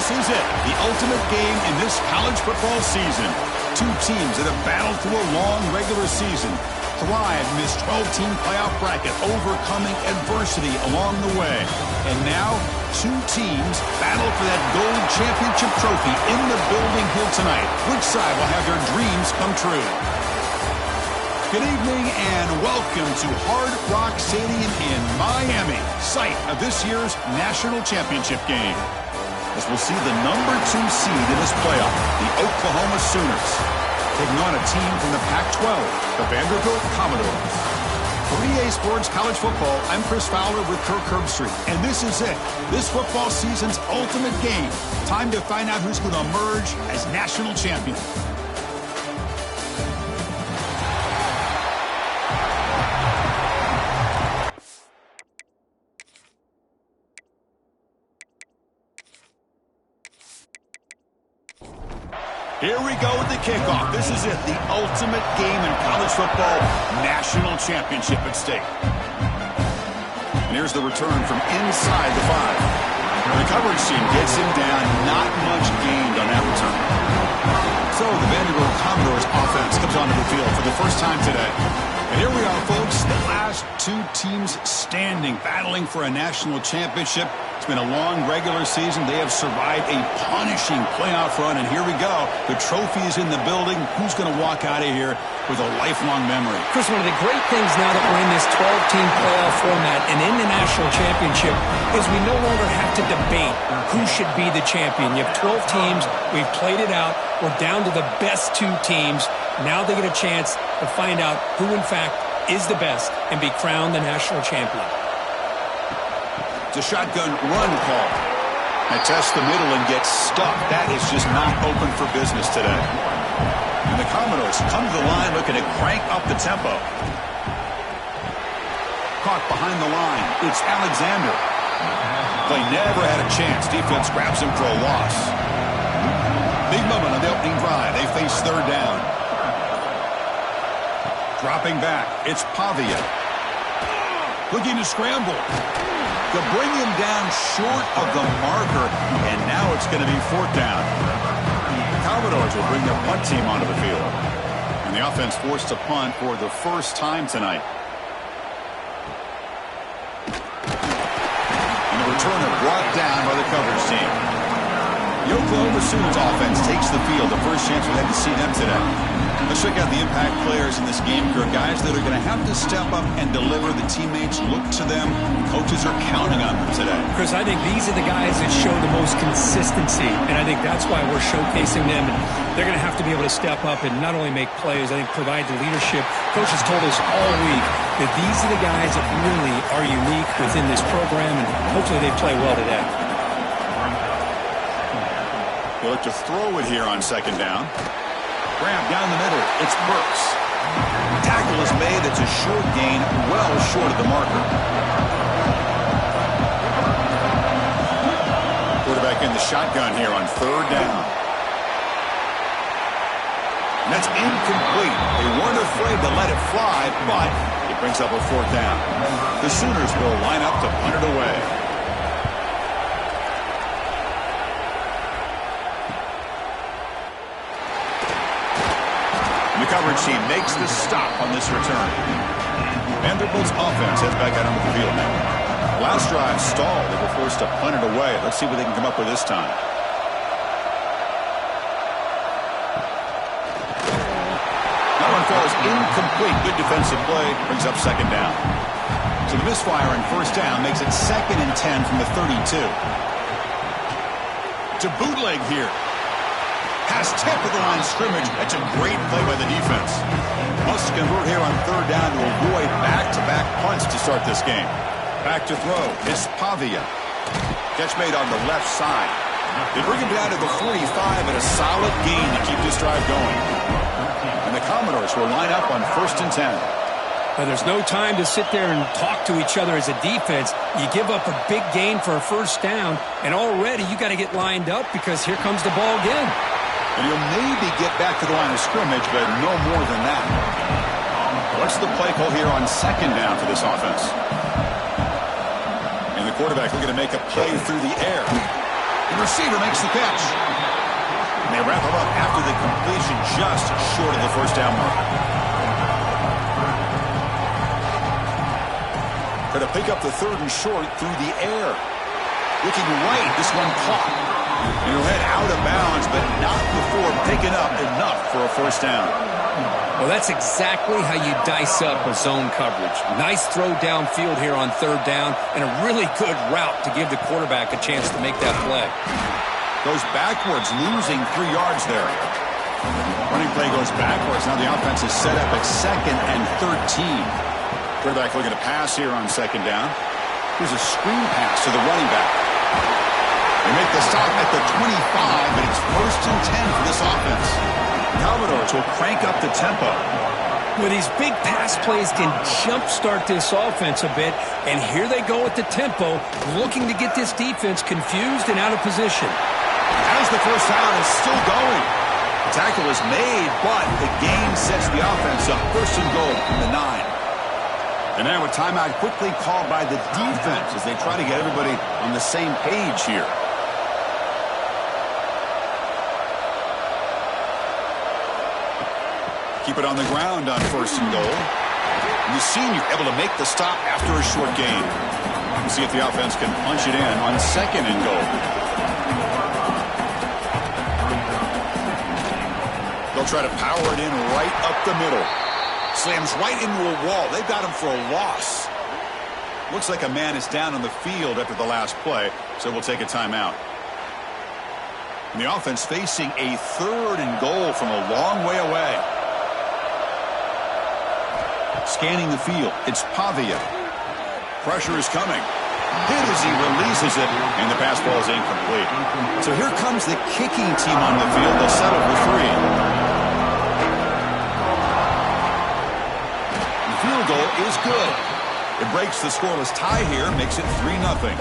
This is it, the ultimate game in this college football season. Two teams that have battled through a long regular season, thrive in this 12-team playoff bracket, overcoming adversity along the way. And now, two teams battle for that gold championship trophy in the building here tonight. Which side will have their dreams come true? Good evening and welcome to Hard Rock Stadium in Miami, site of this year's national championship game. As we'll see the number 2 seed in this playoff, the Oklahoma Sooners, taking on a team from the Pac-12, the Vanderbilt Commodores. For EA Sports College Football, I'm Chris Fowler with Kirk Herbstreit, and this is it, this football season's ultimate game. Time to find out who's going to emerge as national champion. Here we go with the kickoff. This is it, the ultimate game in college football, national championship at stake. And here's the return from inside the 5. The coverage team gets him down, not much gained on that return. So the Vanderbilt Commodores offense comes onto the field for the first time today. And here we are, folks, the last two teams standing, battling for a national championship. It's been a long regular season. They have survived a punishing playoff run, and here we go. The trophy is in the building. Who's going to walk out of here with a lifelong memory? Chris, one of the great things now that we're in this 12-team playoff format and in the national championship is we no longer have to debate who should be the champion. You have 12 teams. We've played it out. We're down to the best 2 teams. Now they get a chance to find out who, in fact, is the best and be crowned the national champion. It's a shotgun run call. They test the middle and get stuck. That is just not open for business today. And the Commodores come to the line looking to crank up the tempo. Caught behind the line. It's Alexander. Play never had a chance. Defense grabs him for a loss. Big moment on the opening drive. They face third down. Dropping back. It's Pavia. Looking to scramble. To bring him down short of the marker, and now it's going to be fourth down. Commodores will bring their punt team onto the field. And the offense forced to punt for the first time tonight. And the returner brought down by the coverage team. The Oklahoma Sooners offense takes the field. The first chance we had to see them today. Let's check out the impact players in this game, guys that are going to have to step up and deliver. The teammates look to them. Coaches are counting on them today. Chris, I think these are the guys that show the most consistency, and I think that's why we're showcasing them. And they're going to have to be able to step up and not only make plays, I think provide the leadership. Coach has told us all week that these are the guys that really are unique within this program, and hopefully they play well today. They look to throw it here on second down. Grab down the middle. It's Burks. Tackle is made. It's a short gain, well short of the marker. Quarterback in the shotgun here on third down. And that's incomplete. They weren't afraid to let it fly, but it brings up a fourth down. The Sooners will line up to punt it away. The coverage team makes the stop on this return. Vanderbilt's offense heads back out onto the field now. Last drive stalled. They were forced to punt it away. Let's see what they can come up with this time. That one falls incomplete. Good defensive play. Brings up second down. So the misfire on first down makes it 2nd and 10 from the 32. To bootleg here. Pass tip of the line scrimmage. That's a great play by the defense. Must convert here on third down to avoid back-to-back punts to start this game. Back to throw. It's Pavia. Catch made on the left side. They bring him down to the 45 and a solid gain to keep this drive going. And the Commodores will line up on 1st and 10. But there's no time to sit there and talk to each other as a defense. You give up a big gain for a first down, and already you got to get lined up because here comes the ball again. And you'll maybe get back to the line of scrimmage, but no more than that. What's the play call here on second down for this offense? And the quarterback looking to make a play through the air. The receiver makes the catch. And they wrap him up after the completion, just short of the first down mark. Going to pick up the 3rd and short through the air. Looking right, this one caught. And he'll head out of bounds, but not before picking up enough for a first down. Well, that's exactly how you dice up a zone coverage. Nice throw downfield here on 3rd down, and a really good route to give the quarterback a chance to make that play. Goes backwards, losing 3 yards there. Running play goes backwards. Now the offense is set up at 2nd and 13. Quarterback looking to pass here on 2nd down. Here's a screen pass to the running back. They make the stop at the 25, but it's 1st and 10 for this offense. Commodores will crank up the tempo. Well, these big pass plays can jumpstart this offense a bit, and here they go at the tempo, looking to get this defense confused and out of position. As the first down is still going. The tackle is made, but the gain sets the offense up. 1st and goal from the 9. And now a timeout quickly called by the defense as they try to get everybody on the same page here. Keep it on the ground on 1st and goal. And the senior able to make the stop after a short gain. We'll see if the offense can punch it in on 2nd and goal. They'll try to power it in right up the middle. Slams right into a wall. They've got him for a loss. Looks like a man is down on the field after the last play, so we'll take a timeout. And the offense facing a 3rd and goal from a long way away. Scanning the field, it's Pavia. Pressure is coming. Hit as he releases it, and the pass ball is incomplete. So here comes the kicking team on the field. They'll settle for 3. The field goal is good. It breaks the scoreless tie here, makes it 3-0.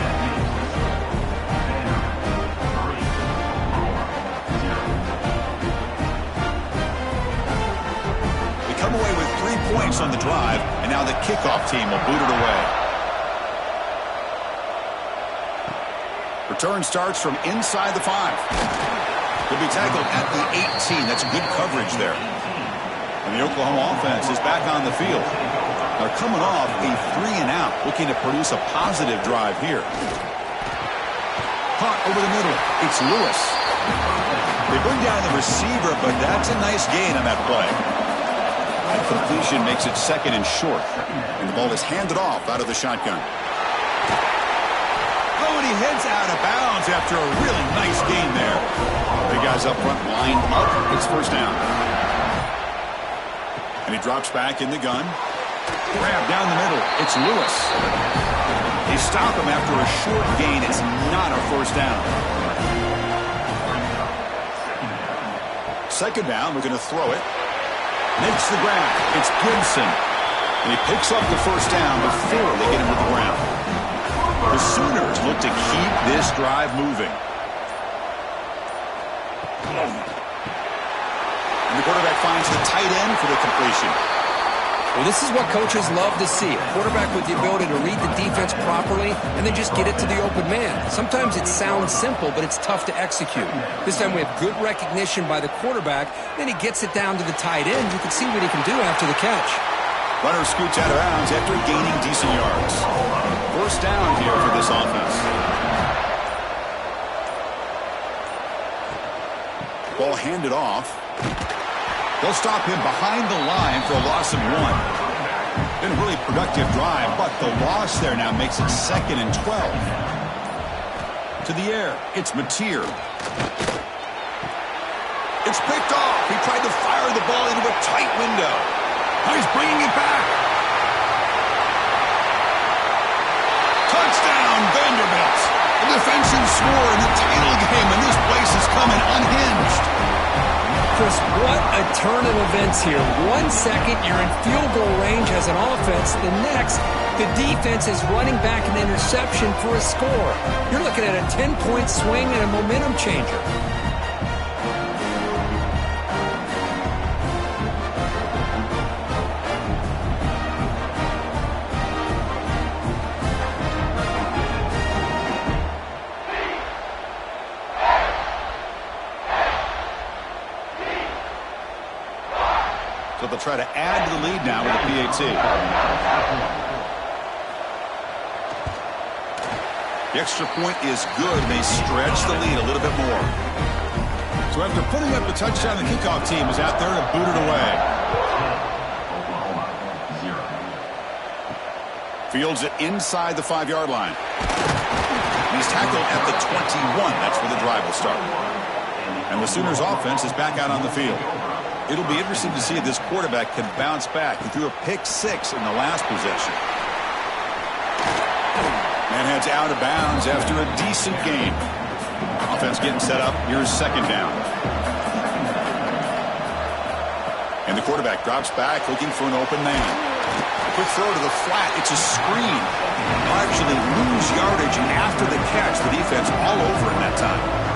Come away with 3 points on the drive, and now the kickoff team will boot it away. Return starts from inside the 5. He'll be tackled at the 18. That's good coverage there. And the Oklahoma offense is back on the field. They're coming off a 3-and-out, looking to produce a positive drive here. Caught over the middle. It's Lewis. They bring down the receiver, but that's a nice gain on that play. That completion makes it 2nd and short. And the ball is handed off out of the shotgun. Oh, and he heads out of bounds after a really nice gain there. The guys up front lined up. It's 1st down. And he drops back in the gun. Grab down the middle. It's Lewis. They stop him after a short gain. It's not a 1st down. 2nd down. We're going to throw it. Makes the grab. It's Gibson. And he picks up the 1st down before they get him to the ground. The Sooners look to keep this drive moving. And the quarterback finds the tight end for the completion. Well, this is what coaches love to see. A quarterback with the ability to read the defense properly and then just get it to the open man. Sometimes it sounds simple, but it's tough to execute. This time we have good recognition by the quarterback. Then he gets it down to the tight end. You can see what he can do after the catch. Runner scoots out of bounds after gaining decent yards. 1st down here for this offense. Ball handed off. They'll stop him behind the line for a loss of 1. Been a really productive drive, but the loss there now makes it 2nd and 12. To the air, it's Mateer. It's picked off. He tried to fire the ball into a tight window. Now he's bringing it back. Touchdown, Vanderbilt. The defensive score in the title game, and this place is coming unhinged. Chris, what a turn of events here. 1 second, you're in field goal range as an offense. The next, the defense is running back an interception for a score. You're looking at a 10-point swing and a momentum changer. So they'll try to add to the lead now with a PAT. The extra point is good, and they stretch the lead a little bit more. So after putting up the touchdown, the kickoff team is out there to boot it away. Fields it inside the 5-yard line. He's tackled at the 21. That's where the drive will start. And the Sooners offense is back out on the field. It'll be interesting to see if this quarterback can bounce back. He threw a pick-6 in the last possession. And heads out of bounds after a decent game. Offense getting set up. Here's second down. And the quarterback drops back looking for an open man. A quick throw to the flat. It's a screen. They'll actually lose yardage after the catch. The defense all over in that time.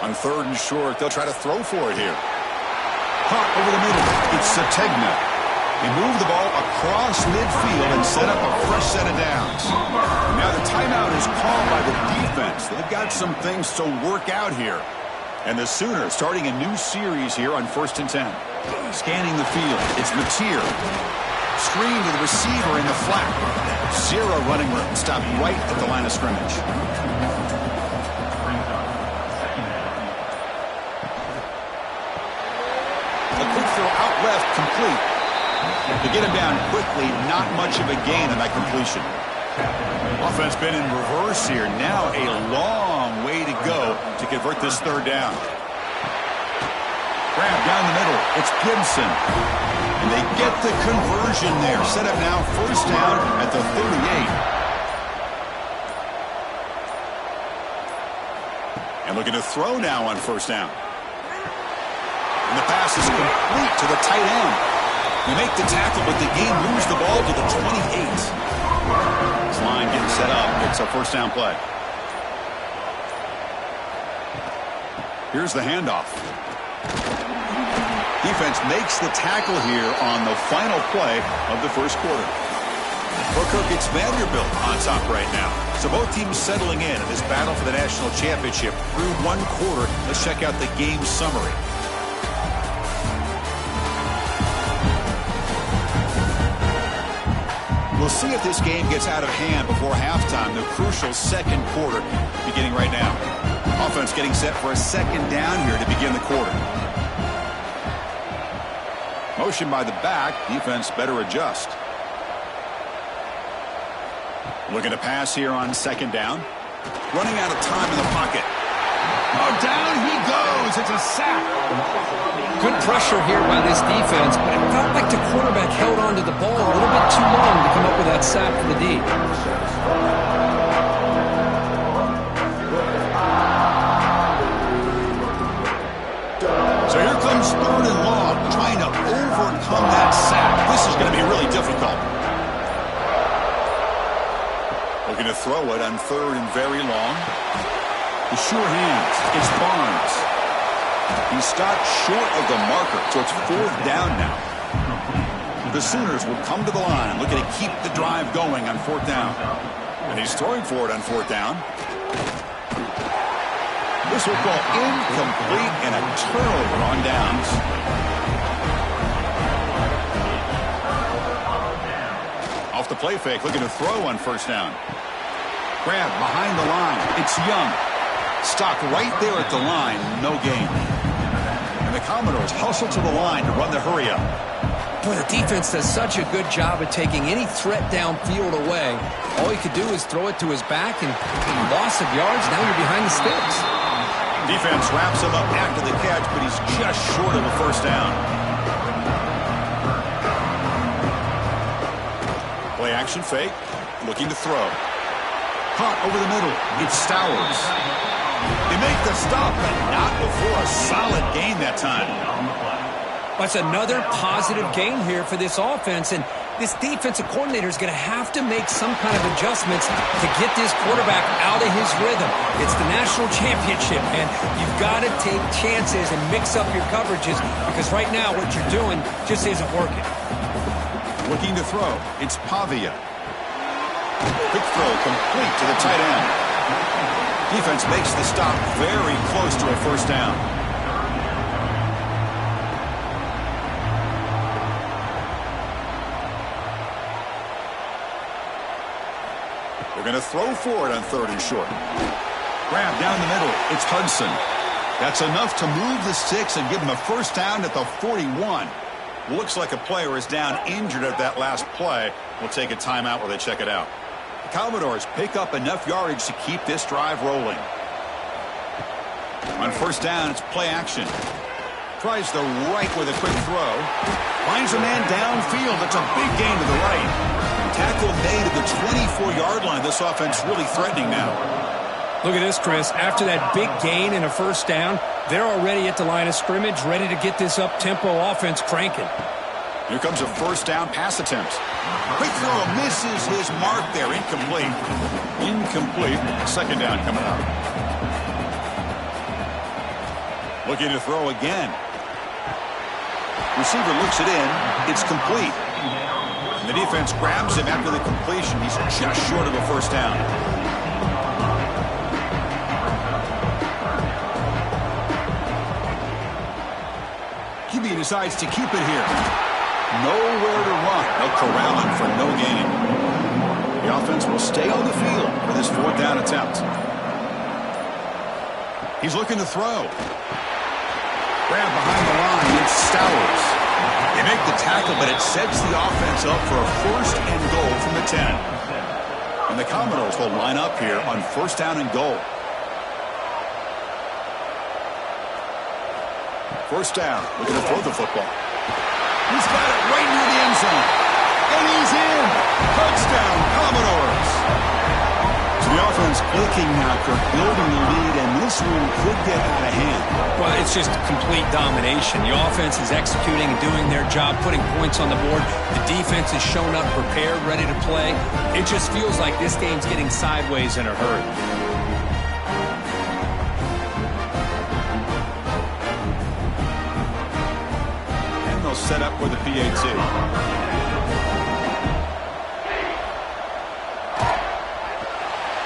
On 3rd and short, they'll try to throw for it here. Caught over the middle. It's Sategna. They move the ball across midfield and set up a fresh set of downs. Now the timeout is called by the defense. They've got some things to work out here. And the Sooners starting a new series here on 1st and 10. Scanning the field. It's Mateer. Screen to the receiver in the flat. Zero running room. Stopped right at the line of scrimmage. A quick throw out left, complete. To get him down quickly, not much of a gain on that completion. Offense been in reverse here. Now a long way to go to convert this 3rd down. Grab down the middle. It's Gibson. And they get the conversion there. Set up now 1st down at the 38. And looking to throw now on 1st down. And the pass is complete to the tight end. They make the tackle, but the game moves the ball to the 28. This line getting set up. It's a 1st down play. Here's the handoff. Defense makes the tackle here on the final play of the 1st quarter. For Kirk, it's Vanderbilt on top right now. So both teams settling in this battle for the national championship through 1 quarter. Let's check out the game summary. We'll see if this game gets out of hand before halftime. The crucial 2nd quarter beginning right now. Offense getting set for a 2nd down here to begin the quarter. Motion by the back. Defense better adjust. Looking to pass here on 2nd down. Running out of time in the pocket. Oh, down he goes. It's a sack. Good pressure here by this defense, but it felt like the quarterback held on to the ball a little bit too long to come up with that sack for the D. So here comes 3rd and long, trying to overcome that sack. This is going to be really difficult. Looking to throw it on 3rd and very long. The sure hands. It's Barnes. He's stopped short of the marker, so it's 4th down now. The Sooners will come to the line, looking to keep the drive going on 4th down. And he's throwing for it on 4th down. This will go incomplete and a turnover on downs. Off the play fake, looking to throw on 1st down. Grab behind the line. It's Young. Stopped right there at the line, no gain. And the Commodores hustle to the line to run the hurry-up. Boy, the defense does such a good job of taking any threat downfield away. All he could do is throw it to his back, and loss of yards, now you're behind the sticks. Defense wraps him up after the catch, but he's just short of a 1st down. Play action fake, looking to throw. Caught over the middle. It's Stowers. They make the stop, but not before a solid gain that time. That's another positive gain here for this offense, and this defensive coordinator is going to have to make some kind of adjustments to get this quarterback out of his rhythm. It's the national championship, and you've got to take chances and mix up your coverages, because right now what you're doing just isn't working. Looking to throw. It's Pavia. Quick throw complete to the tight end. Defense makes the stop very close to a 1st down. They're going to throw for it on 3rd and short. Grab down the middle. It's Hudson. That's enough to move the sticks and give them a first down at the 41. Looks like a player is down injured at that last play. We'll take a timeout while they check it out. The Commodores pick up enough yardage to keep this drive rolling. On first down, it's play action. Tries the right with a quick throw. Finds a man downfield. That's a big gain to the right. Tackle made at the 24-yard line. This offense really threatening now. Look at this, Chris. After that big gain and a first down, they're already at the line of scrimmage, ready to get this up-tempo offense cranking. Here comes a first down pass attempt. Quick throw, misses his mark there. Incomplete. Incomplete. Second down coming up. Looking to throw again. Receiver looks it in. It's complete. And the defense grabs him after the completion. He's just short of a first down. QB decides to keep it here. Nowhere to run. They'll corral him for no gain. The offense will stay on the field for this 4th down attempt. He's looking to throw. Grab behind the line. It's Stowers. They make the tackle, but it sets the offense up for a 1st and goal from the 10. And the Commodores will line up here on 1st down and goal. First down, looking to throw the football. He's got it right near the end zone. And he's in. Touchdown, Commodores. So the offense clicking now for building the lead, and this one could get out of hand. Well, it's just complete domination. The offense is executing and doing their job, putting points on the board. The defense has shown up prepared, ready to play. It just feels like this game's getting sideways in a hurry. Set up for the PAT.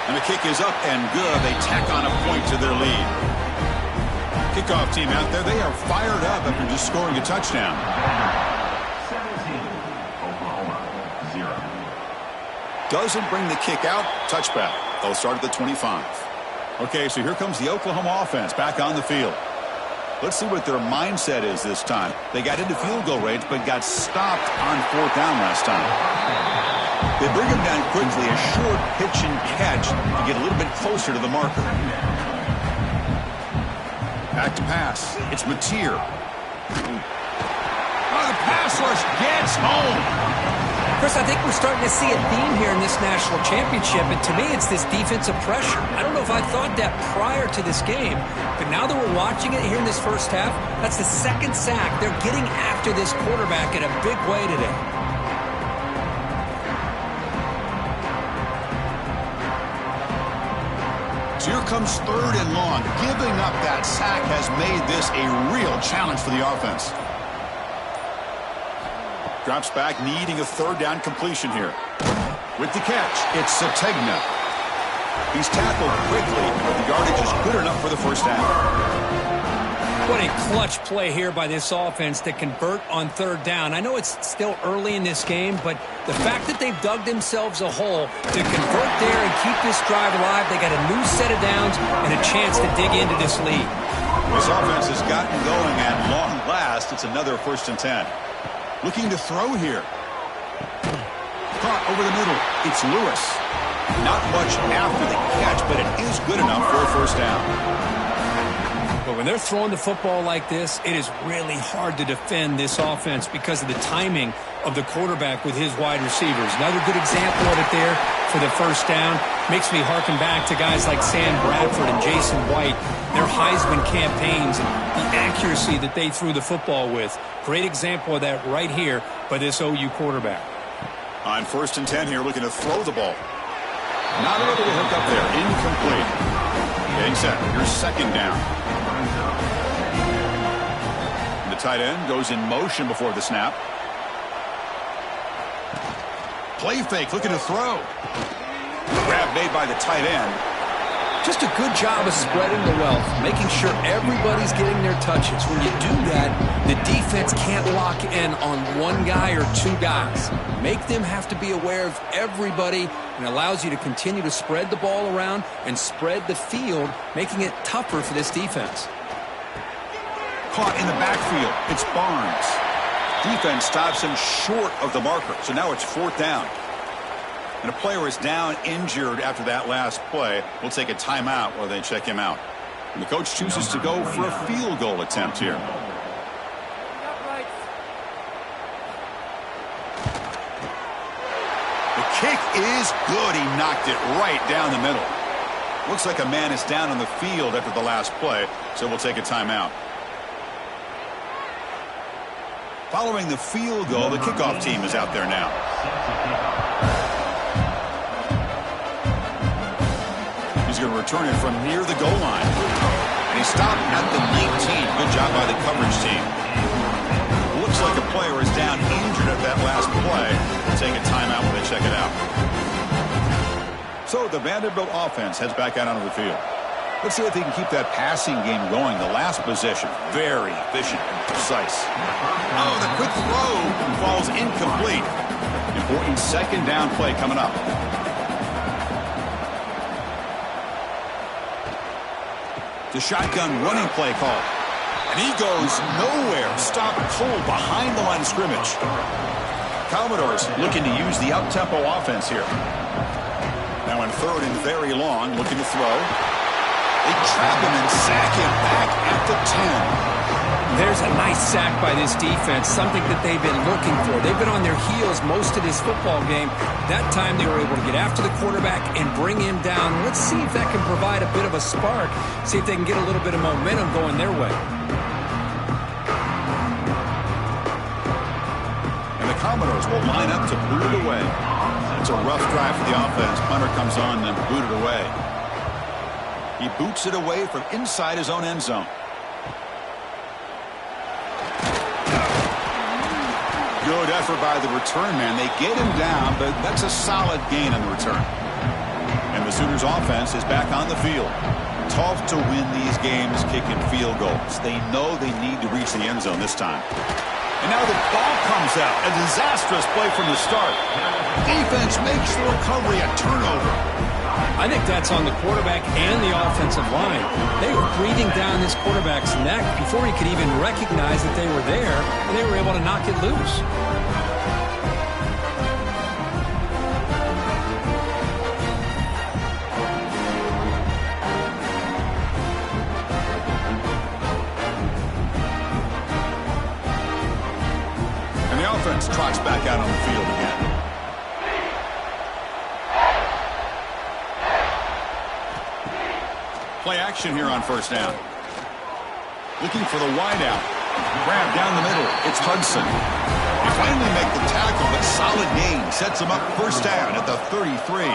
And the kick is up and good. They tack on a point to their lead. Kickoff team out there, they are fired up after just scoring a touchdown. 17, Oklahoma, 0. Doesn't bring the kick out. Touchback. They'll start at the 25. Okay, so here comes the Oklahoma offense back on the field. Let's see what their mindset is this time. They got into field goal range, but got stopped on 4th down last time. They bring him down quickly, a short pitch and catch to get a little bit closer to the marker. Back to pass. It's Mateer. Oh, the pass rush gets home. Chris, I think we're starting to see a theme here in this national championship, and to me it's this defensive pressure. I don't know if I thought that prior to this game, but now that we're watching it here in this first half, that's the 2nd sack. They're getting after this quarterback in a big way today. So here comes 3rd and long. Giving up that sack has made this a real challenge for the offense. Drops back, needing a 3rd down completion here. With the catch, it's Sategna. He's tackled quickly, but the yardage is good enough for the first down. What a clutch play here by this offense to convert on 3rd down. I know it's still early in this game, but the fact that they've dug themselves a hole to convert there and keep this drive alive, they got a new set of downs and a chance to dig into this lead. This offense has gotten going, and long last, it's another 1st and 10. Looking to throw here. Caught over the middle. It's Lewis. Not much after the catch, but it is good enough for a first down. But when they're throwing the football like this, it is really hard to defend this offense because of the timing of the quarterback with his wide receivers. Another good example of it there for the first down. Makes me harken back to guys like Sam Bradford and Jason White, their Heisman campaigns, and the accuracy that they threw the football with. Great example of that right here by this OU quarterback. On 1st and 10 here, looking to throw the ball. Not able to hook up there. Incomplete. Getting set. Here's 2nd down. The tight end goes in motion before the snap. Play fake, looking to throw. Grab made by the tight end. Just a good job of spreading the wealth, making sure everybody's getting their touches. When you do that, the defense can't lock in on one guy or two guys. Make them have to be aware of everybody, and allows you to continue to spread the ball around and spread the field, making it tougher for this defense. Caught in the backfield. It's Barnes. Defense stops him short of the marker, so now it's 4th down. And a player is down injured after that last play. We'll take a timeout while they check him out. And the coach chooses to go for a field goal attempt here. The kick is good. He knocked it right down the middle. Looks like a man is down on the field after the last play, so we'll take a timeout. Following the field goal, the kickoff team is out there now. He's going to return it from near the goal line. And he stopped at the 19. Good job by the coverage team. Looks like a player is down injured at that last play. We'll take a timeout when they check it out. So the Vanderbilt offense heads back out onto the field. Let's see if they can keep that passing game going. The last possession, very efficient and precise. Oh, the quick throw falls incomplete. Important 2nd down play coming up. The shotgun running play call. And he goes nowhere. Stop cold behind the line of scrimmage. Commodores looking to use the up-tempo offense here. Now on 3rd and very long, looking to throw. They trap him and sack him back at the 10. There's a nice sack by this defense, something that they've been looking for. They've been on their heels most of this football game. That time they were able to get after the quarterback and bring him down. Let's see if that can provide a bit of a spark, see if they can get a little bit of momentum going their way. And the Commodores will line up to boot it away. It's a rough drive for the offense. Punter comes on and booted away. He boots it away from inside his own end zone. Good effort by the return man. They get him down, but that's a solid gain on the return. And the Sooners offense is back on the field. Tough to win these games kicking field goals. They know they need to reach the end zone this time. And now the ball comes out. A disastrous play from the start. Defense makes the recovery a turnover. I think that's on the quarterback and the offensive line. They were breathing down this quarterback's neck before he could even recognize that they were there, and they were able to knock it loose. And the offense trots back out on the field again. Play action here on 1st down. Looking for the wideout. Grab down the middle. It's Hudson. They finally make the tackle, but solid gain. Sets him up 1st down at the 33.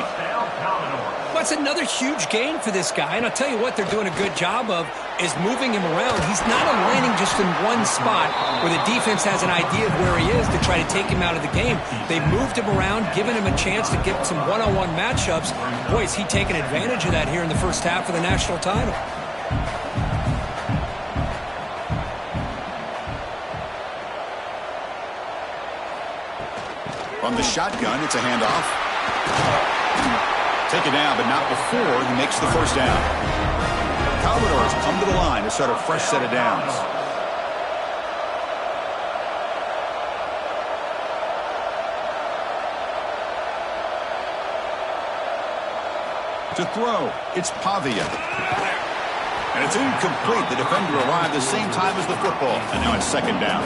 Well, it's another huge gain for this guy, and I'll tell you what they're doing a good job of is moving him around. He's not landing just in one spot where the defense has an idea of where he is to try to take him out of the game. They've moved him around, given him a chance to get some one-on-one matchups. Boy, is he taking advantage of that here in the first half of the national title. From the shotgun, it's a handoff. Take it down, but not before he makes the 1st down. Commodores come to the line to start a fresh set of downs. To throw, it's Pavia. And it's incomplete. The defender arrived the same time as the football. And now it's 2nd down.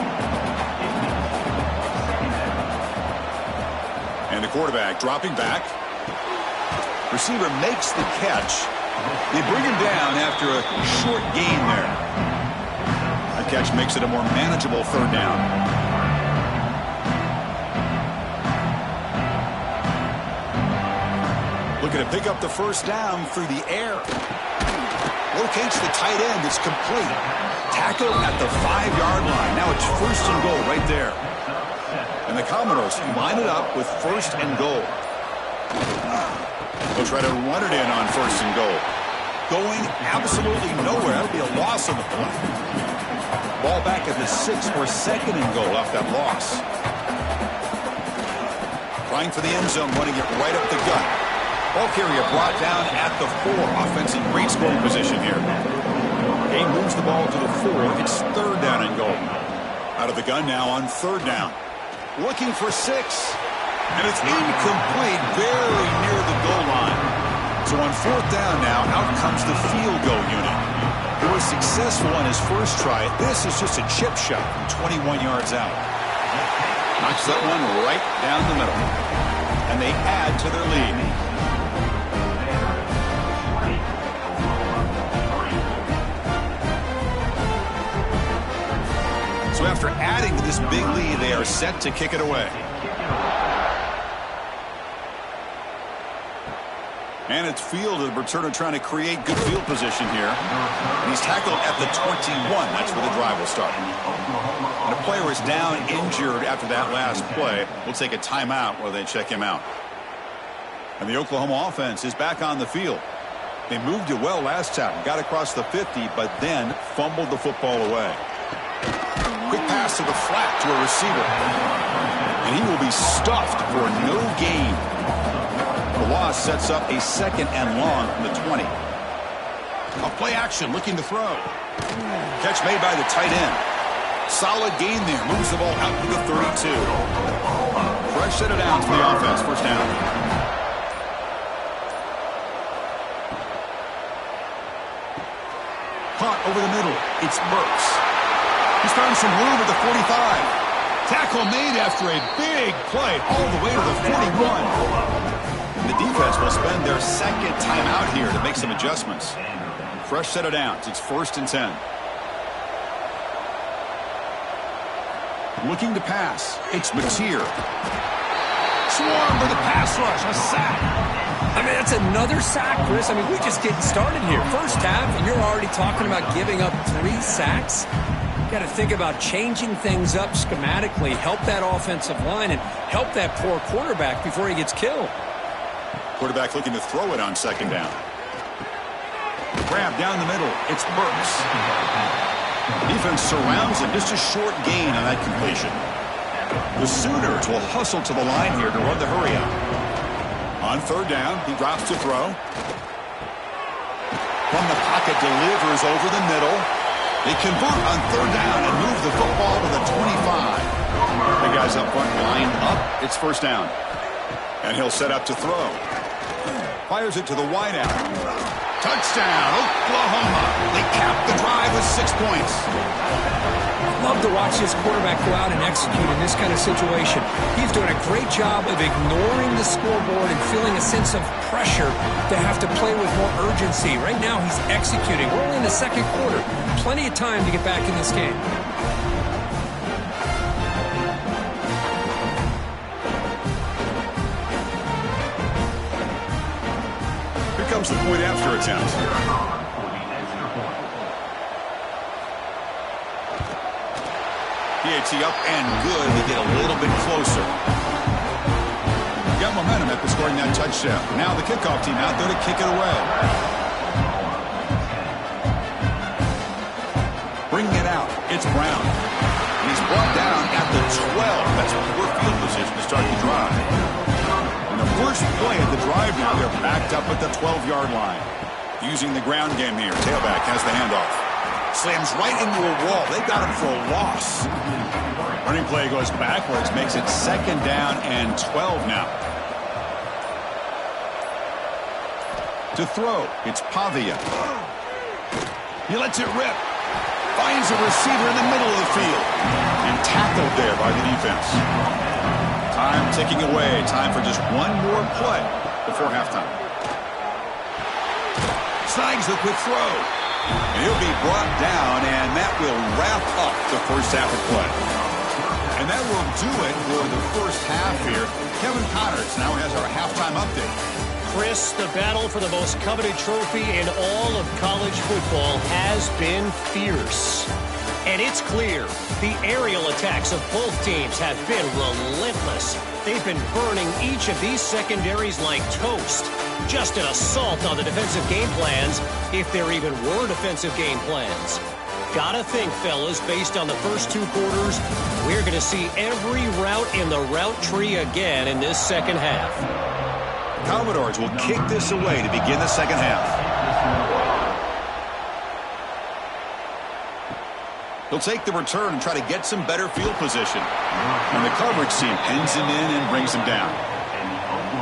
And the quarterback dropping back. Receiver makes the catch. They bring him down after a short gain there. The catch makes it a more manageable 3rd down. Looking to pick up the 1st down through the air. Locates the tight end. It's complete. Tackle at the 5-yard line. Now it's 1st and goal right there. And the Commodores line it up with 1st and goal. They'll try to run it in on 1st and goal. going absolutely nowhere. That'll be a loss on the play. Ball back at the 6 for 2nd and goal off that loss. Trying for the end zone, running it right up the gut. Ball carrier brought down at the 4. Offense in great scoring position here. Game moves the ball to the 4. It's 3rd down and goal. Out of the gun now on 3rd down. Looking for 6. And it's incomplete, very near the goal line. So on 4th down now, out comes the field goal unit. He was successful on his first try. This is just a chip shot from 21 yards out. Knocks that one right down the middle. And they add to their lead. So after adding to this big lead, they are set to kick it away. And it's fielded. The returner trying to create good field position here. And he's tackled at the 21. That's where the drive will start. And a player is down injured after that last play. We'll take a timeout while they check him out. And the Oklahoma offense is back on the field. They moved it well last time. Got across the 50, but then fumbled the football away. Quick pass to the flat to a receiver. And he will be stuffed for no gain. The loss sets up a 2nd and long from the 20. A play action looking to throw. Catch made by the tight end. Solid gain there. Moves the ball out to the 32. Fresh set of downs for the offense. 1st down. Caught over the middle. It's Burks. He's found some room at the 45. Tackle made after a big play all the way to the 41. And the defense will spend their 2nd timeout here to make some adjustments. Fresh set of downs. It's 1st and 10. Looking to pass. It's Mateer. Swarm for the pass rush. A sack. I mean, that's another sack, Chris. I mean, we're just getting started here. First half, and you're already talking about giving up 3 sacks. Got to think about changing things up schematically, help that offensive line, and help that poor quarterback before he gets killed. Quarterback looking to throw it on 2nd down. Grab down the middle. It's Burks. The defense surrounds him. Just a short gain on that completion. The Sooners will hustle to the line here to run the hurry up. On 3rd down, he drops to throw. From the pocket, delivers over the middle. They convert on 3rd down and move the football to the 25. The guys up front lined up. It's 1st down. And he'll set up to throw. Fires it to the wideout. Touchdown, Oklahoma. They cap the drive with 6 points. Love to watch this quarterback go out and execute in this kind of situation. He's doing a great job of ignoring the scoreboard and feeling a sense of pressure to have to play with more urgency. Right now, he's executing. We're only in the 2nd quarter. Plenty of time to get back in this game. Here comes the point after attempt. PAT up and good. They get a little bit closer. Got momentum after scoring that touchdown. Now the kickoff team out there to kick it away. Bringing it out. It's Brown. And he's brought down at the 12. That's poor field position to start the drive. And the first play of the drive now, they're backed up at the 12-yard line. Using the ground game here. Tailback has the handoff. Slams right into a wall. They got him for a loss. Running play goes backwards, makes it 2nd down and 12 now. To throw, it's Pavia. He lets it rip. Finds a receiver in the middle of the field. And tackled there by the defense. Time ticking away. Time for just one more play before halftime. Snags the quick throw. And he'll be brought down, and that will wrap up the first half of play. And that will do it for the first half here. Kevin Connors now has our halftime update. Chris, the battle for the most coveted trophy in all of college football has been fierce. And it's clear the aerial attacks of both teams have been relentless. They've been burning each of these secondaries like toast. Just an assault on the defensive game plans, if there even were defensive game plans. Gotta think, fellas, based on the first two quarters, we're going to see every route in the route tree again in this second half. Commodores will kick this away to begin the second half. He'll take the return and try to get some better field position. And the coverage team pins him in and brings him down.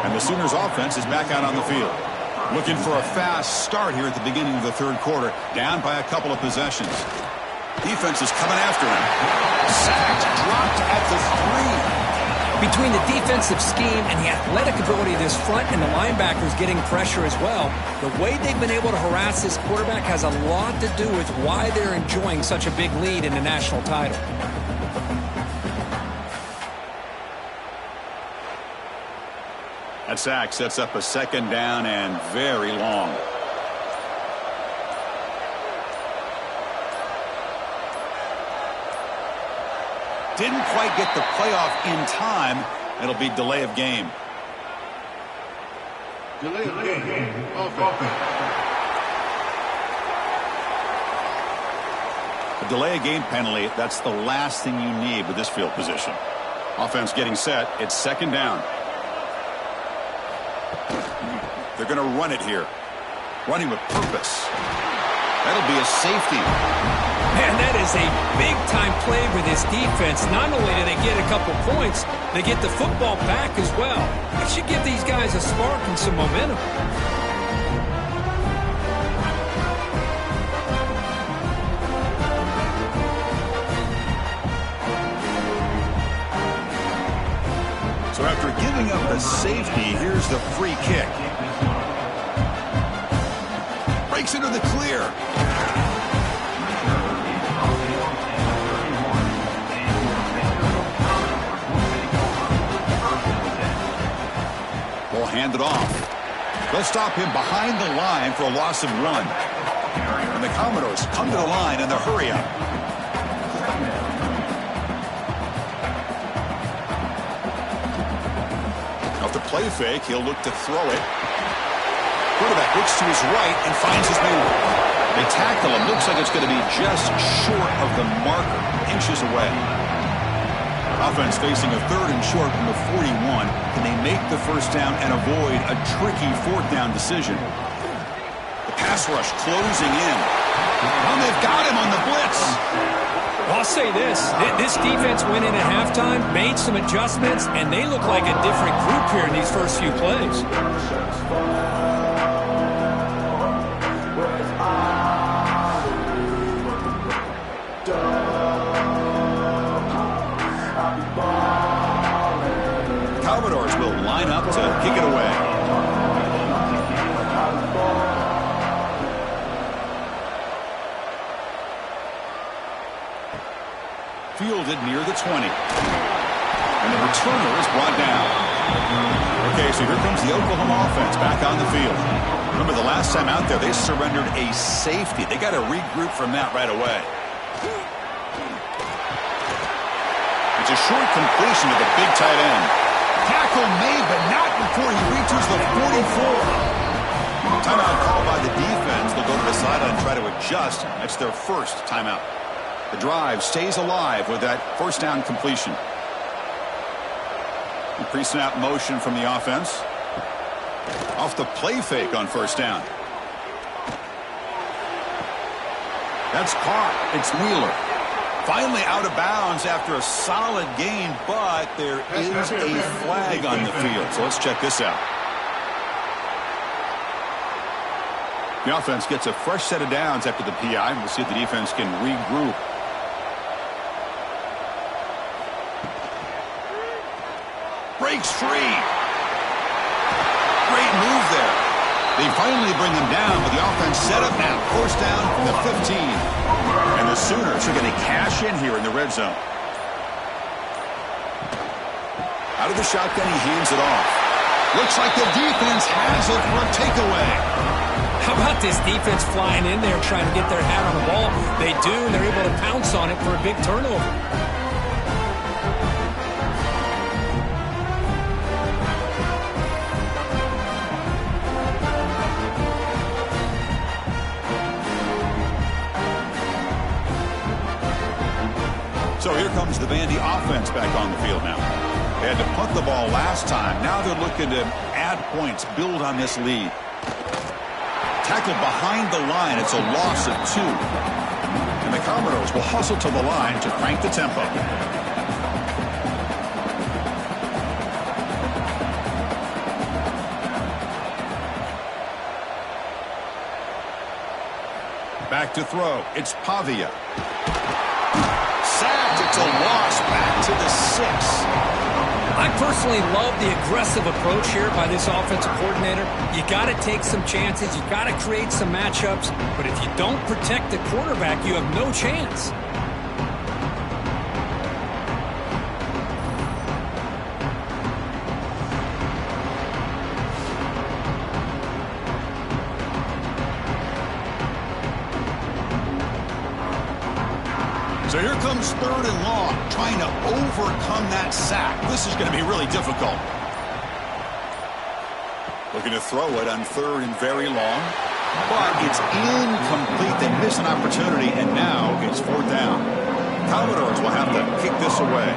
And the Sooners offense is back out on the field. Looking for a fast start here at the beginning of the third quarter. Down by a couple of possessions. Defense is coming after him. Sacked, dropped at the 3. Between the defensive scheme and the athletic ability of this front and the linebackers getting pressure as well, the way they've been able to harass this quarterback has a lot to do with why they're enjoying such a big lead in the national title. That sack sets up a second down and very long. Didn't quite get the playoff in time. It'll be delay of game. Delay of game. Offense. A delay of game penalty, that's the last thing you need with this field position. Offense getting set. It's second down. They're going to run it here. Running with purpose. That'll be a safety. Man, that is a big-time play with his defense. Not only do they get a couple points, they get the football back as well. That should give these guys a spark and some momentum. So after giving up a safety, here's the free kick. Breaks into the clear. Ball handed off. They'll stop him behind the line for a loss of 1. And the Commodores come to the line in the hurry-up. Off the play fake, he'll look to throw it. Quarterback looks to his right and finds his man. They tackle him. Looks like it's going to be just short of the marker, inches away. Offense facing a third and short from the 41. Can they make the first down and avoid a tricky fourth down decision? The pass rush closing in. Well, they've got him on the blitz. I'll say this. This defense went in at halftime, made some adjustments, and they look like a different group here in these first few plays. Commodores will line up to kick it away. Fielded near the 20. And the returner is brought down. Okay, so here comes the Oklahoma offense back on the field. Remember the last time out there, they surrendered a safety. They got to regroup from that right away. It's a short completion to the big tight end. Tackle made, but not before he reaches the 44. Timeout called by the defense. They'll go to the sideline and try to adjust. That's their first timeout. The drive stays alive with that first down completion. Pre-snap motion from the offense. Off the play fake on first down. That's caught. It's Wheeler. Finally out of bounds after a solid gain, but there is a flag on the field. So let's check this out. The offense gets a fresh set of downs after the PI. We'll see if the defense can regroup. Breaks free. Great move there. They finally bring him down, but the offense set up now. First down from the 15. And the Sooners are going to cash in here in the red zone. Out of the shotgun, he hands it off. Looks like the defense has it for a takeaway. How about this defense flying in there trying to get their hat on the ball? They do, and they're able to pounce on it for a big turnover. So here comes the Vandy offense back on the field now. They had to punt the ball last time. Now they're looking to add points, build on this lead. Tackled behind the line. It's a loss of 2. And the Commodores will hustle to the line to crank the tempo. Back to throw. It's Pavia. Sacked. It's a loss. Back to the 6. I personally love the aggressive approach here by this offensive coordinator. You got to take some chances. You got to create some matchups. But if you don't protect the quarterback, you have no chance. So here comes 3rd and long, trying to overcome that sack. This is going to be really difficult. Looking to throw it on 3rd and very long, but it's incomplete. They miss an opportunity, and now it's 4th down. Commodores will have to kick this away.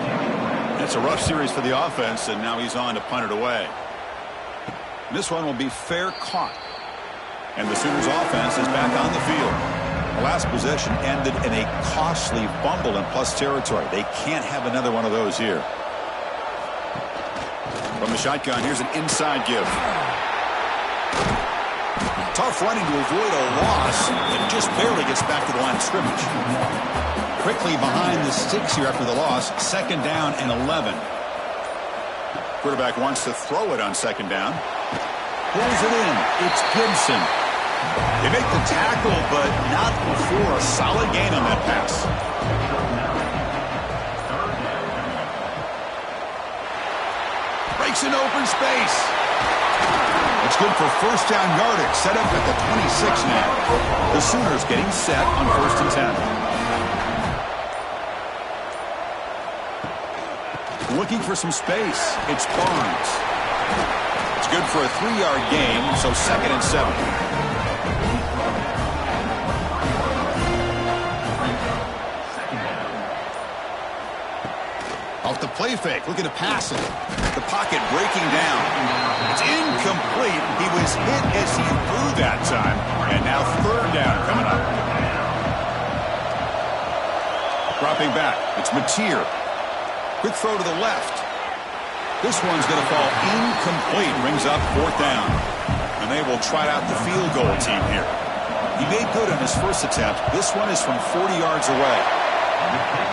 It's a rough series for the offense, and now he's on to punt it away. This one will be fair caught. And the Sooners offense is back on the field. The last possession ended in a costly fumble in plus territory. They can't have another one of those here. From the shotgun, here's an inside give. Tough running to avoid a loss, and just barely gets back to the line of scrimmage. Quickly behind the sticks here after the loss. 2nd down and 11. Quarterback wants to throw it on 2nd down. Pulls it in. It's Gibson. They make the tackle, but not before a solid gain on that pass. Breaks in open space. It's good for 1st down yardage. Set up at the 26 now. The Sooners getting set on 1st and 10. Looking for some space. It's Barnes. It's good for a 3-yard gain, so 2nd and 7. Off the play fake, looking to pass it. The pocket breaking down. It's incomplete. He was hit as he threw that time. And now 3rd down coming up. Dropping back, it's Mateer. Quick throw to the left. This one's going to fall incomplete. Brings up 4th down. And they will try out the field goal team here. He made good on his first attempt. This one is from 40 yards away.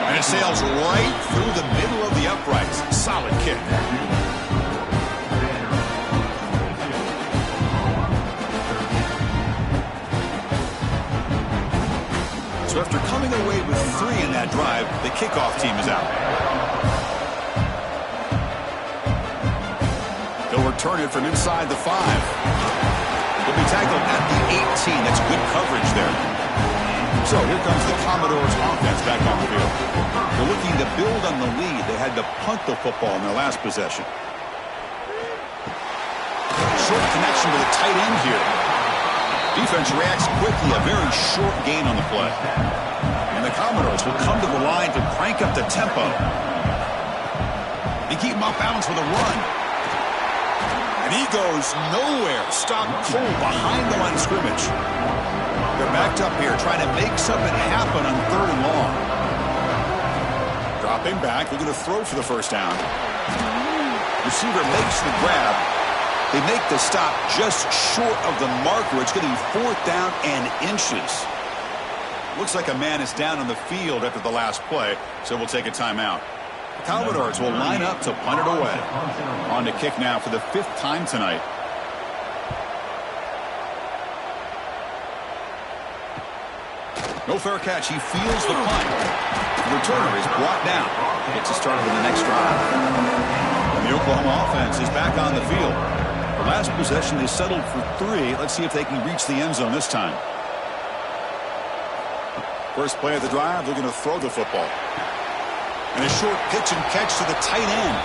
And it sails right through the middle of the uprights. Solid kick. So after coming away with 3 in that drive, the kickoff team is out. They'll return it from inside the 5. He'll be tackled at the 18. That's good coverage there. So here comes the Commodores offense back on the field. They're looking to build on the lead. They had to punt the football in their last possession. Short connection to the tight end here. Defense reacts quickly. A very short gain on the play. And the Commodores will come to the line to crank up the tempo. They keep him off balance with a run. And he goes nowhere. Stopped cold behind the line of scrimmage. They're backed up here, trying to make something happen on 3rd and long. Dropping back, looking to throw for the 1st down. Receiver makes the grab. They make the stop just short of the marker. It's going to be 4th down and inches. Looks like a man is down on the field after the last play, so we'll take a timeout. The Commodores will line up to punt it away. On to kick now for the 5th time tonight. No fair catch. He feels the punt. The returner is brought down. Gets us started with the next drive. And the Oklahoma offense is back on the field. The last possession, they settled for 3. Let's see if they can reach the end zone this time. First play of the drive, they're going to throw the football. And a short pitch and catch to the tight end.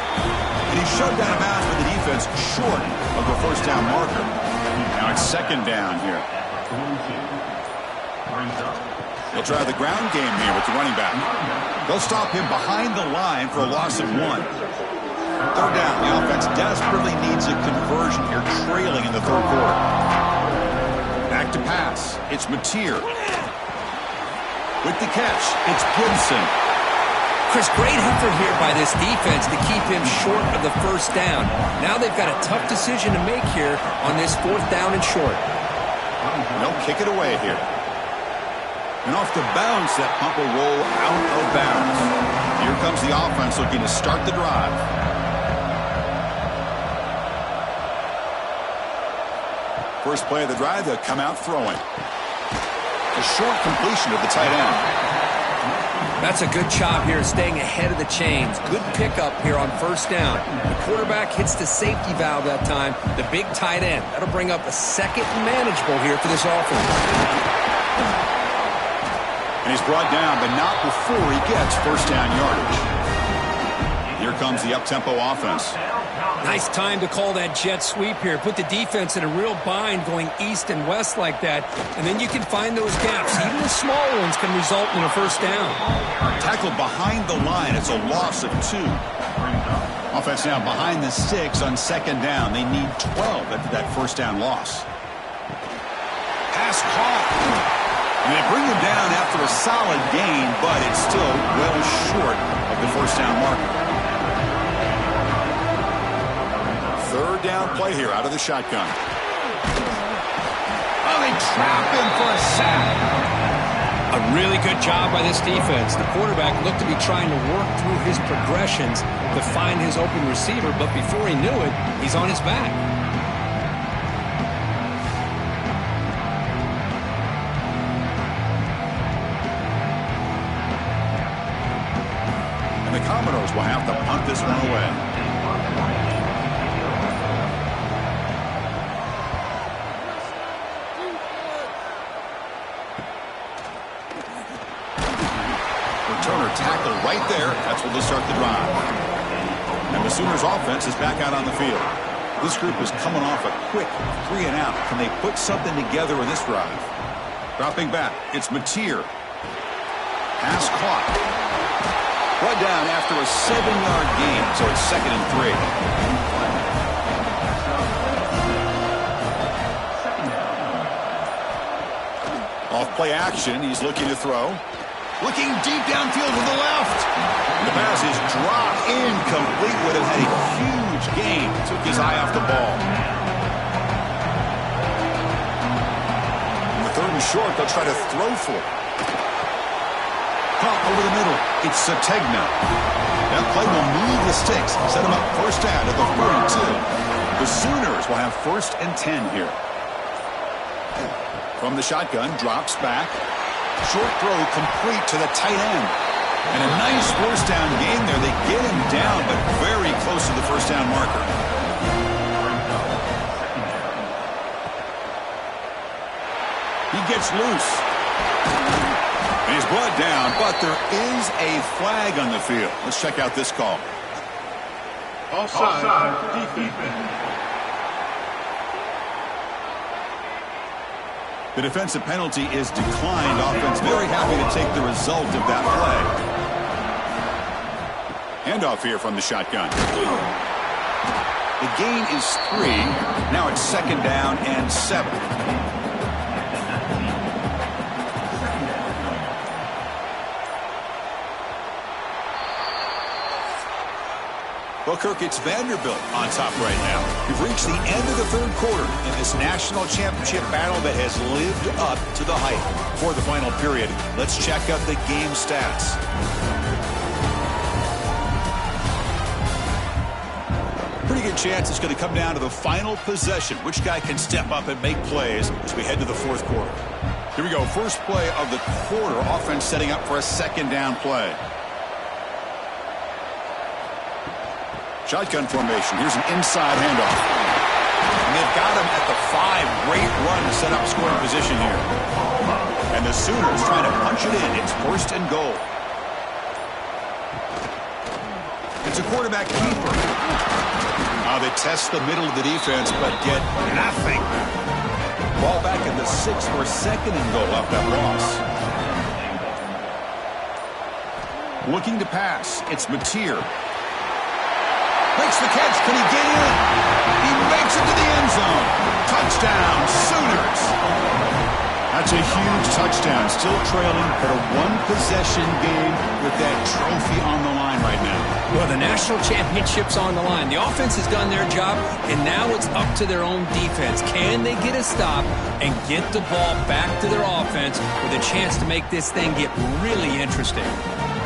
And he's shoved out of bounds with the defense short of the first down marker. Now it's second down here. They'll try the ground game here with the running back. They'll stop him behind the line for a loss of 1. Third down. The offense desperately needs a conversion here, trailing in the third quarter. Back to pass. It's Mateer. With the catch, it's Gibson. Chris, great effort here by this defense to keep him short of the first down. Now they've got a tough decision to make here on this 4th down and short. They'll kick it away here. And off the bounce, that punt will roll out of bounds. Here comes the offense looking to start the drive. First play of the drive, they'll come out throwing. A short completion of the tight end. That's a good job here, staying ahead of the chains. Good pickup here on first down. The quarterback hits the safety valve that time, the big tight end. That'll bring up a second manageable here for this offense. And he's brought down, but not before he gets first down yardage. Here comes the up-tempo offense. Nice time to call that jet sweep here. Put the defense in a real bind going east and west like that. And then you can find those gaps. Even the small ones can result in a first down. Tackled behind the line. It's a loss of 2. Offense now behind the 6 on second down. They need 12 after that first down loss. Pass caught. And they bring him down after a solid gain, but it's still well short of the first down marker. Third down play here out of the shotgun. Oh, they trap him for a sack. A really good job by this defense. The quarterback looked to be trying to work through his progressions to find his open receiver, but before he knew it, he's on his back. And the Commodores will have to punt this one away. Turner tackled right there. That's where they start the drive. And the Sooners offense is back out on the field. This group is coming off a quick 3 and out. Can they put something together in this drive? Dropping back, it's Mateer. Pass caught. Brought down after a 7-yard gain, so it's 2nd and 3. Off play action, he's looking to throw. Looking deep downfield to the left. The pass is dropped incomplete. Would have had a huge gain. Took his eye off the ball. In the 3rd and short, they'll try to throw for it. Pump over the middle. It's Sategna. That play will move the sticks. Set him up first down at the 42. The Sooners will have 1st and 10 here. From the shotgun, drops back. Short throw complete to the tight end. And a nice first down gain there. They get him down, but very close to the first down marker. He gets loose. And he's brought down, but there is a flag on the field. Let's check out this call. Offside. Defense. The defensive penalty is declined. Offense very happy to take the result of that play. Handoff here from the shotgun. The gain is 3. Now it's 2nd down and 7. Well, Kirk, it's Vanderbilt on top right now. We've reached the end of the 3rd quarter in this national championship battle that has lived up to the hype. For the final period, let's check out the game stats. Pretty good chance it's going to come down to the final possession. Which guy can step up and make plays as we head to the 4th quarter. Here we go. First play of the quarter. Offense setting up for a 2nd down play. Shotgun formation. Here's an inside handoff. And they've got him at the 5. Great run to set up scoring position here. And the Sooners trying to punch it in. It's 1st and goal. It's a quarterback keeper. Now they test the middle of the defense, but get nothing. Ball back at the 6 for 2nd and goal off that loss. Looking to pass. It's Mateer. Makes the catch. Can he get in? He makes it to the end zone. Touchdown, Sooners. That's a huge touchdown. Still trailing, but a one-possession game with that trophy on the line right now. Well, the national championship's on the line. The offense has done their job, and now it's up to their own defense. Can they get a stop and get the ball back to their offense with a chance to make this thing get really interesting?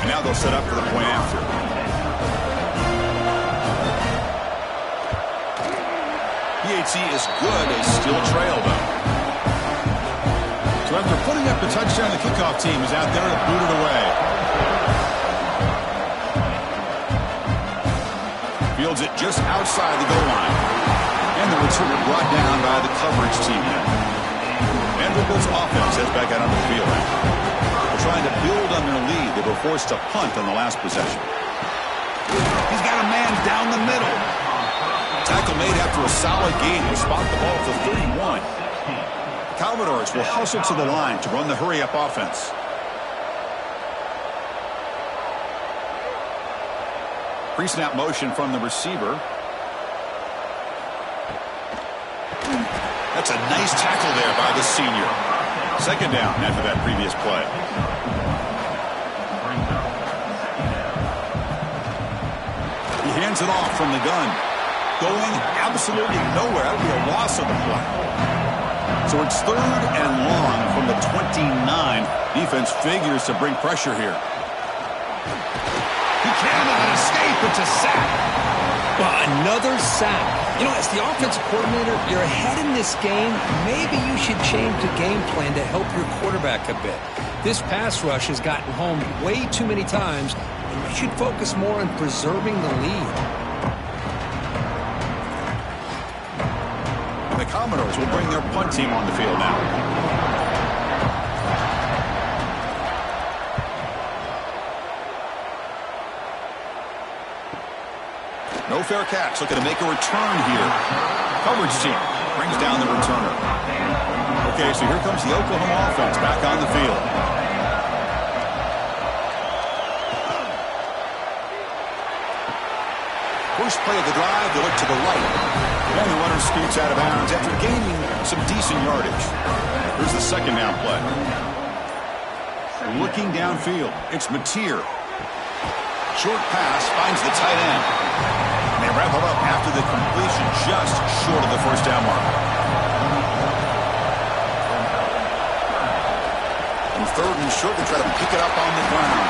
And now they'll set up for the point after. PAT is good. They still trail, though. So after putting up the touchdown, the kickoff team is out there to boot it away. Fields it just outside the goal line. And the return brought down by the coverage team now. Vanderbilt's offense heads back out on the field. They're trying to build on their lead. They were forced to punt on the last possession. He's got a man down the middle. Tackle made after a solid gain. Will spot the ball for 31. The Commodores will hustle to the line to run the hurry-up offense. Pre-snap motion from the receiver. That's a nice tackle there by the senior. 2nd down after that previous play. He hands it off from the gun. Going absolutely nowhere. That would be a loss of the play. So it's 3rd and long from the 29. Defense figures to bring pressure here. He cannot escape. It's a sack. Well, another sack. You know, as the offensive coordinator, you're ahead in this game. Maybe you should change the game plan to help your quarterback a bit. This pass rush has gotten home way too many times, and you should focus more on preserving the lead. The Commodores will bring their punt team on the field now. No fair catch. Looking to make a return here. Coverage team brings down the returner. Okay, so here comes the Oklahoma offense back on the field. First play of the drive, they look to the right. And the runner scoots out of bounds after gaining some decent yardage. Here's the 2nd down play. Looking downfield, it's Mateer. Short pass finds the tight end. And they wrap it up after the completion just short of the 1st down mark. And 3rd and short, they try to pick it up on the ground.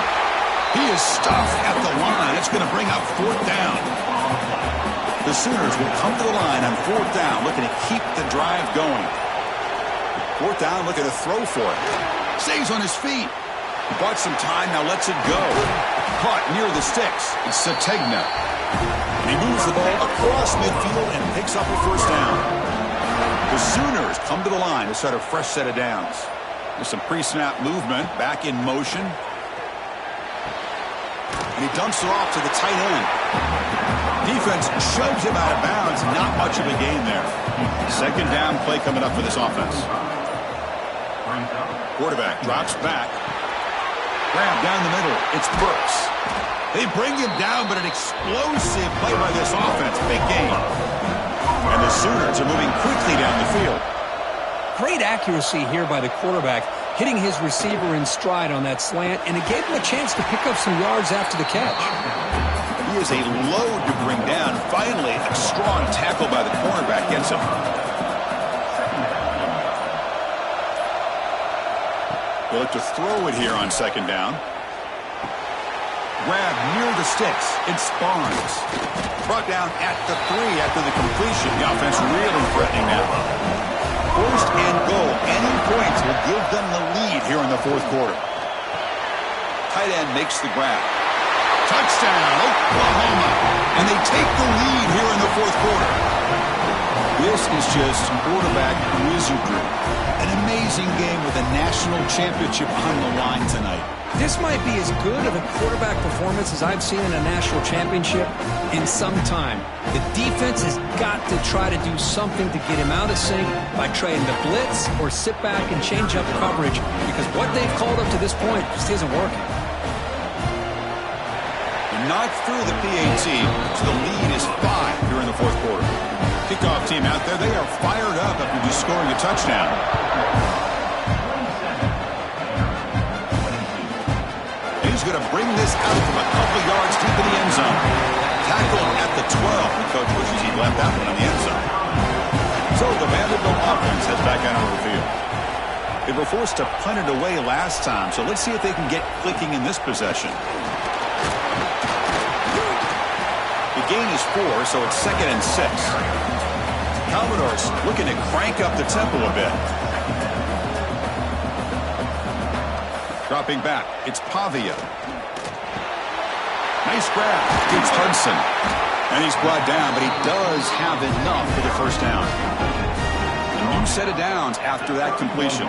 He is stuffed at the line. It's going to bring up 4th down. The Sooners will come to the line on 4th down, looking to keep the drive going. 4th down, looking to throw for it. Stays on his feet. He bought some time, now lets it go. Caught near the sticks. It's Sategna. He moves the ball across midfield and picks up a 1st down. The Sooners come to the line to start a fresh set of downs. There's some pre-snap movement, back in motion. And he dumps it off to the tight end. Defense shoves him out of bounds. Not much of a gain there. 2nd down play coming up for this offense. Quarterback drops back. Grab down the middle. It's Burks. They bring him down, but an explosive play by this offense. Big gain. And the Sooners are moving quickly down the field. Great accuracy here by the quarterback, hitting his receiver in stride on that slant, and it gave him a chance to pick up some yards after the catch. He is a load to bring down. Finally, a strong tackle by the cornerback gets him. They look to throw it here on 2nd down. Grab near the sticks. It's Barnes. Brought down at the 3 after the completion. The offense really threatening now. 1st and goal. Any points will give them the lead here in the 4th quarter. Tight end makes the grab. Touchdown, Oklahoma. And they take the lead here in the 4th quarter. This is just quarterback wizardry. An amazing game with a national championship on the line tonight. This might be as good of a quarterback performance as I've seen in a national championship in some time. The defense has got to try to do something to get him out of sync by trying to blitz or sit back and change up coverage, because what they've called up to this point just isn't working. Not through the PAT, so the lead is 5 here in the fourth quarter. Kickoff team out there, they are fired up after just scoring a touchdown. He's going to bring this out from a couple of yards deep in the end zone. Tackle at the 12. The coach wishes he left that one in the end zone. So the Vanderbilt offense heads back out onto the field. They were forced to punt it away last time, so let's see if they can get clicking in this possession. The gain is 4, so it's 2nd and 6. Commodores looking to crank up the tempo a bit. Dropping back, it's Pavia. Nice grab. It's Hudson. And he's brought down, but he does have enough for the first down. A new set of downs after that completion.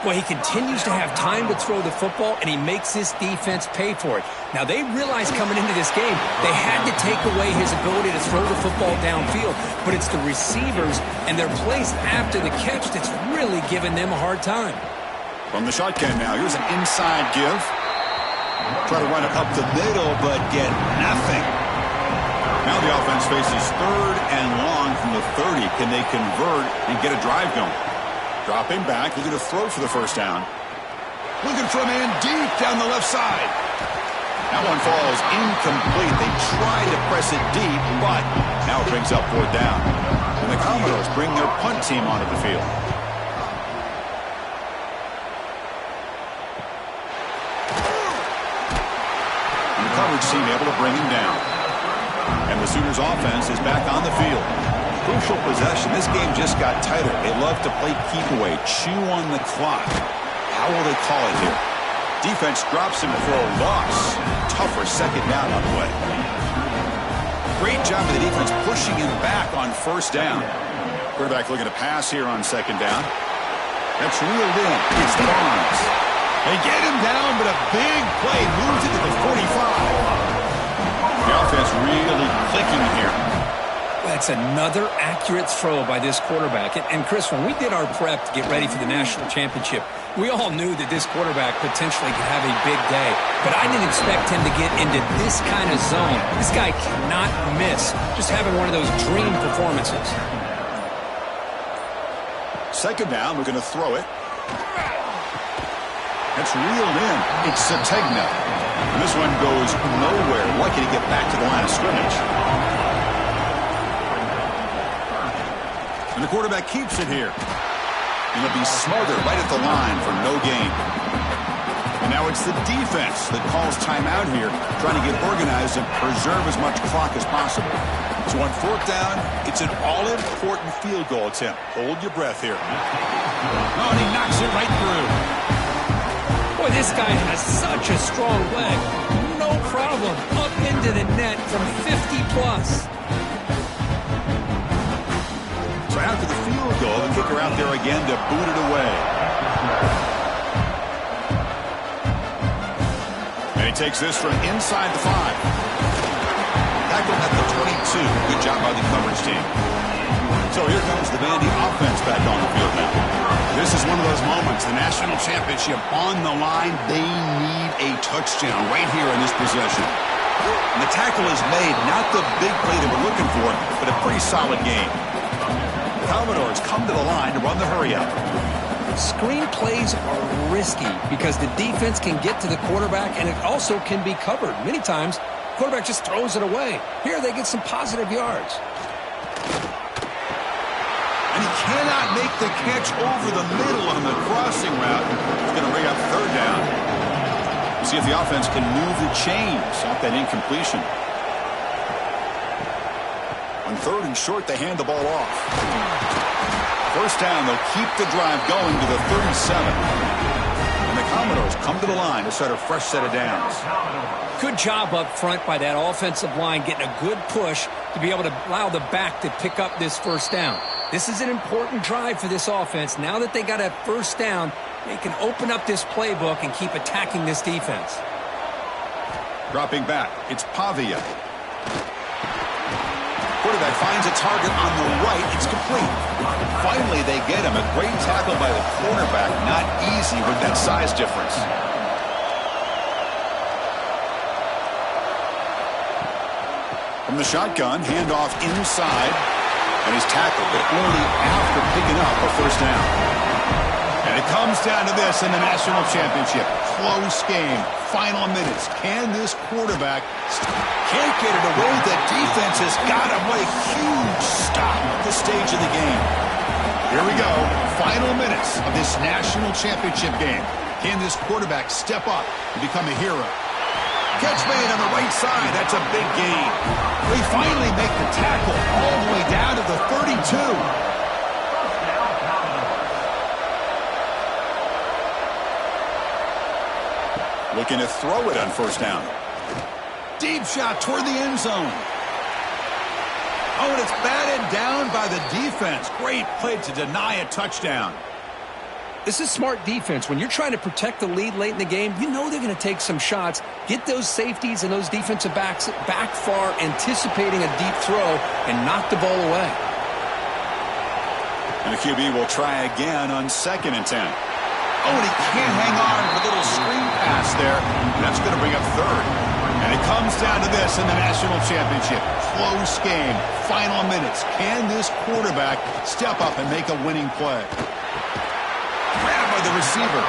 Well, he continues to have time to throw the football, and he makes this defense pay for it. Now, they realized coming into this game they had to take away his ability to throw the football downfield, but it's the receivers and their plays after the catch that's really giving them a hard time. From the shotgun now, here's an inside give. Try to run it up the middle, but get nothing. Now the offense faces 3rd and long from the 30. Can they convert and get a drive going? Dropping back, looking to throw for the first down. Looking for a man deep down the left side. That one falls incomplete. They tried to press it deep, but now it brings up 4th down. And the Commodores bring their punt team onto the field. And the coverage team able to bring him down. And the Sooners offense is back on the field. Crucial possession. This game just got tighter. They love to play keep away, chew on the clock. How will they call it here? Defense drops him for a loss. Tougher 2nd down on the way. Great job of the defense pushing him back on 1st down. Quarterback looking to pass here on 2nd down. That's reeled in. It's Barnes. They get him down, but a big play moves it to the 45. The offense really clicking here. That's another accurate throw by this quarterback. And Chris, when we did our prep to get ready for the national championship, we all knew that this quarterback potentially could have a big day. But I didn't expect him to get into this kind of zone. This guy cannot miss. Just having one of those dream performances. 2nd down, we're going to throw it. That's reeled in. It's Sategna. And this one goes nowhere. Lucky to get back to the line of scrimmage. And the quarterback keeps it here. And he'll be smothered right at the line for no gain. And now it's the defense that calls timeout here, trying to get organized and preserve as much clock as possible. So on 4th down, it's an all-important field goal attempt. Hold your breath here. Oh, and he knocks it right through. Boy, this guy has such a strong leg. No problem. Up into the net from 50+. So after the field goal, the kicker out there again to boot it away. And he takes this from inside the 5. Tackled at the 22. Good job by the coverage team. So here comes the Vandy offense back on the field now. This is one of those moments, the national championship on the line. They need a touchdown right here in this possession. And the tackle is made, not the big play that we're looking for, but a pretty solid game. Commodores come to the line to run the hurry-up. Screen plays are risky because the defense can get to the quarterback, and it also can be covered. Many times, the quarterback just throws it away. Here, they get some positive yards. And he cannot make the catch over the middle on the crossing route. He's going to bring up 3rd down. We'll see if the offense can move the chains off that incompletion. On 3rd and short, they hand the ball off. 1st down, they'll keep the drive going to the 37. And the Commodores come to the line to start a fresh set of downs. Good job up front by that offensive line, getting a good push to be able to allow the back to pick up this first down. This is an important drive for this offense. Now that they got a first down, they can open up this playbook and keep attacking this defense. Dropping back, it's Pavia. Quarterback finds a target on the right. It's complete. Finally, they get him. A great tackle by the cornerback. Not easy with that size difference. From the shotgun, handoff inside. And he's tackled, but only after picking up a first down. And it comes down to this in the national championship. Close game. Final minutes. Can this quarterback can't get it away? The defense has got him. What a huge stop at this stage of the game. Here we go. Final minutes of this national championship game. Can this quarterback step up and become a hero? Catch made on the right side. That's a big gain. They finally make the tackle all the way down to the 32. Looking to throw it on first down. Deep shot toward the end zone. Oh, and it's batted down by the defense. Great play to deny a touchdown. This is smart defense. When you're trying to protect the lead late in the game, you know they're going to take some shots, get those safeties and those defensive backs back far, anticipating a deep throw, and knock the ball away. And the QB will try again on 2nd and 10. Oh, and he can't hang on for a little screen pass there. And that's going to bring up 3rd. And it comes down to this in the national championship. Close game. Final minutes. Can this quarterback step up and make a winning play? Grabbed by the receiver.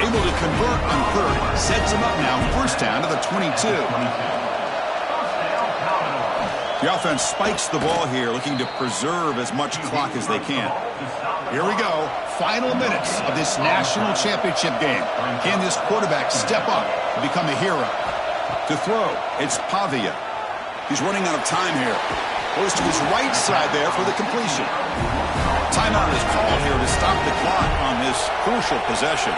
Able to convert on 3rd. Sets him up now. First down to the 22. The offense spikes the ball here, looking to preserve as much clock as they can. Here we go. Final minutes of this national championship game. Can this quarterback step up and become a hero? To throw, it's Pavia. He's running out of time here. Goes to his right side there for the completion. Timeout is called here to stop the clock on this crucial possession.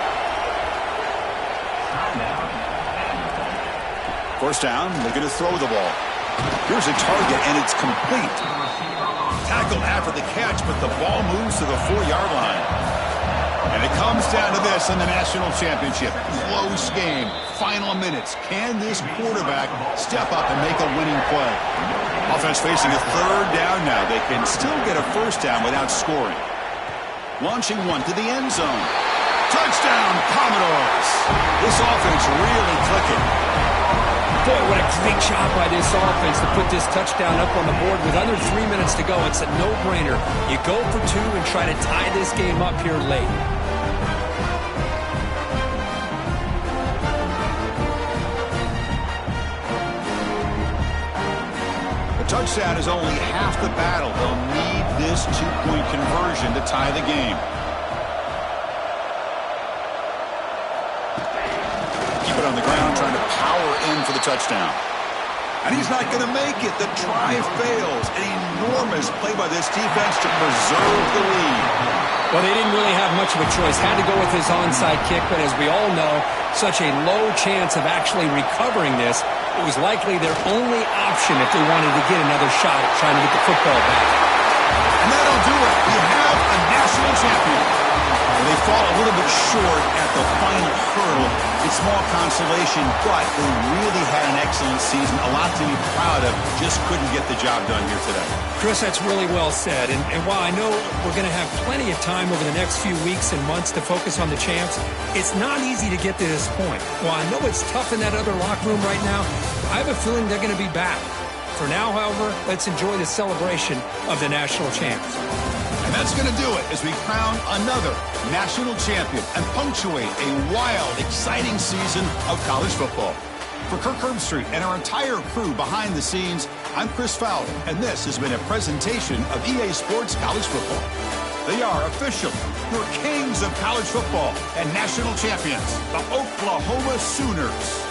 First down, looking to throw the ball. Here's a target, and it's complete. Tackled after the catch, but the ball moves to the 4-yard line. And it comes down to this in the national championship. Close game. Final minutes. Can this quarterback step up and make a winning play? Offense facing a 3rd down now. They can still get a first down without scoring. Launching one to the end zone. Touchdown, Commodores. This offense really clicking. Boy, what a great job by this offense to put this touchdown up on the board with under 3 minutes to go. It's a no-brainer. You go for 2 and try to tie this game up here late. The touchdown is only half the battle. They'll need this 2-point conversion to tie the game. On the ground, trying to power in for the touchdown. And he's not going to make it. The try fails. An enormous play by this defense to preserve the lead. Well, they didn't really have much of a choice. Had to go with his onside kick, but as we all know, such a low chance of actually recovering this. It was likely their only option if they wanted to get another shot at trying to get the football back. And that'll do it. We have a national champion. They fall a little bit short at the final hurdle. It's small consolation, but they really had an excellent season. A lot to be proud of. Just couldn't get the job done here today. Chris, that's really well said. And while I know we're going to have plenty of time over the next few weeks and months to focus on the champs, it's not easy to get to this point. While I know it's tough in that other locker room right now, I have a feeling they're going to be back. For now, however, let's enjoy the celebration of the national champs. And that's going to do it as we crown another national champion and punctuate a wild, exciting season of college football. For Kirk Herbstreit and our entire crew behind the scenes, I'm Chris Fowler, and this has been a presentation of EA Sports College Football. They are officially your kings of college football and national champions, the Oklahoma Sooners.